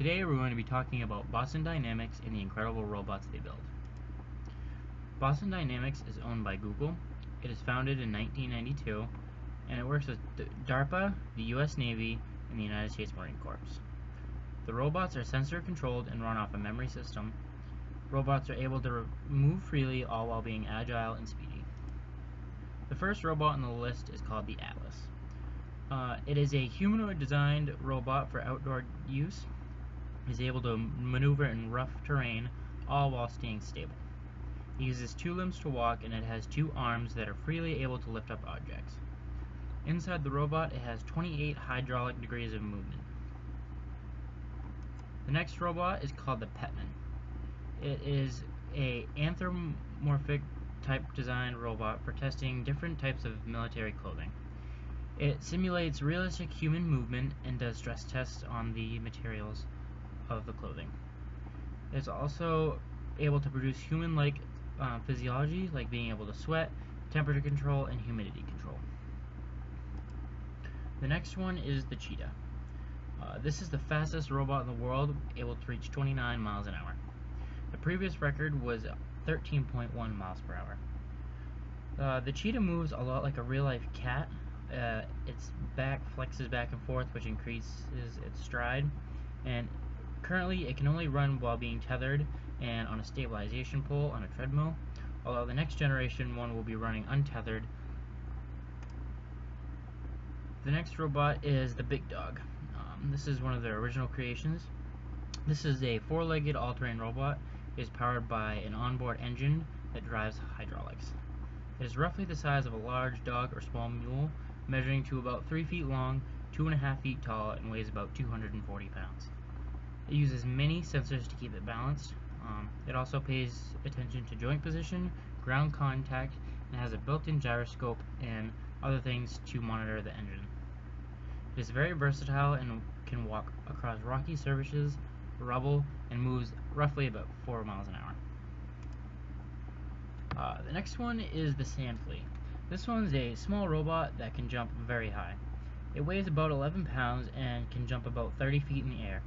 Today we're going to be talking about Boston Dynamics and the incredible robots they build. Boston Dynamics is owned by Google. It is founded in 1992 and it works with DARPA, the US Navy, and the United States Marine Corps. The robots are sensor controlled and run off a memory system. Robots are able to move freely, all while being agile and speedy. The first robot on the list is called the Atlas. It is a humanoid designed robot for outdoor use. It is able to maneuver in rough terrain, all while staying stable. It uses two limbs to walk, and it has two arms that are freely able to lift up objects. Inside the robot, it has 28 hydraulic degrees of movement. The next robot is called the Petman. It is a anthropomorphic type designed robot for testing different types of military clothing. It simulates realistic human movement and does stress tests on the materials of the clothing. It's also able to produce human-like physiology, like being able to sweat, temperature control, and humidity control. The next one is the Cheetah. This is the fastest robot in the world, able to reach 29 miles an hour. The previous record was 13.1 miles per hour. The Cheetah moves a lot like a real-life cat. Its back flexes back and forth, which increases its stride, and currently it can only run while being tethered and on a stabilization pole on a treadmill, although the next generation one will be running untethered. The next robot is the Big Dog. This is one of their original creations. This is a four-legged all-terrain robot. It is powered by an onboard engine that drives hydraulics. It is roughly the size of a large dog or small mule, measuring to about 3 feet long, 2.5 feet tall, and weighs about 240 pounds. It uses many sensors to keep it balanced. It also pays attention to joint position, ground contact, and has a built-in gyroscope and other things to monitor the engine. It is very versatile and can walk across rocky surfaces, rubble, and moves roughly about 4 miles an hour. The next one is the Sand Flea. This one's a small robot that can jump very high. It weighs about 11 pounds and can jump about 30 feet in the air.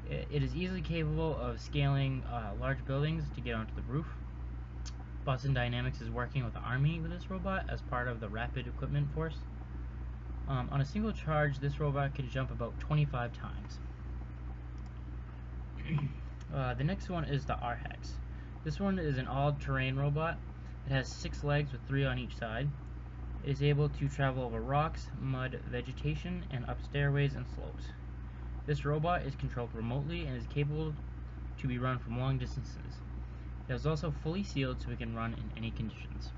It is easily capable of scaling large buildings to get onto the roof. Boston Dynamics is working with the Army with this robot as part of the Rapid Equipment Force. On a single charge, this robot can jump about 25 times. The next one is the Arhax. This one is an all-terrain robot. It has 6 legs with 3 on each side. It is able to travel over rocks, mud, vegetation, and up stairways and slopes. This robot is controlled remotely and is capable to be run from long distances. It is also fully sealed so it can run in any conditions.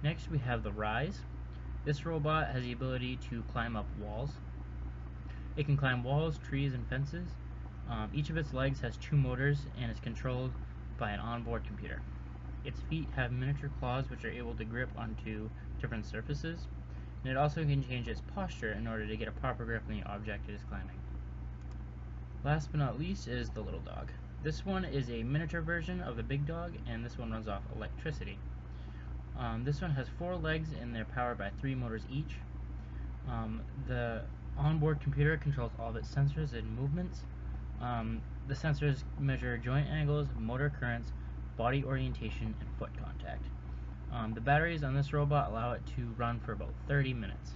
Next we have the Rise. This robot has the ability to climb up walls. It can climb walls, trees, and fences. Each of its legs has 2 motors and is controlled by an onboard computer. Its feet have miniature claws which are able to grip onto different surfaces, and it also can change its posture in order to get a proper grip on the object it is climbing. Last but not least is the Little Dog. This one is a miniature version of the Big Dog, and this one runs off electricity. This one has 4 legs and they're powered by 3 motors each. The onboard computer controls all of its sensors and movements. The sensors measure joint angles, motor currents, body orientation, and foot contact. The batteries on this robot allow it to run for about 30 minutes.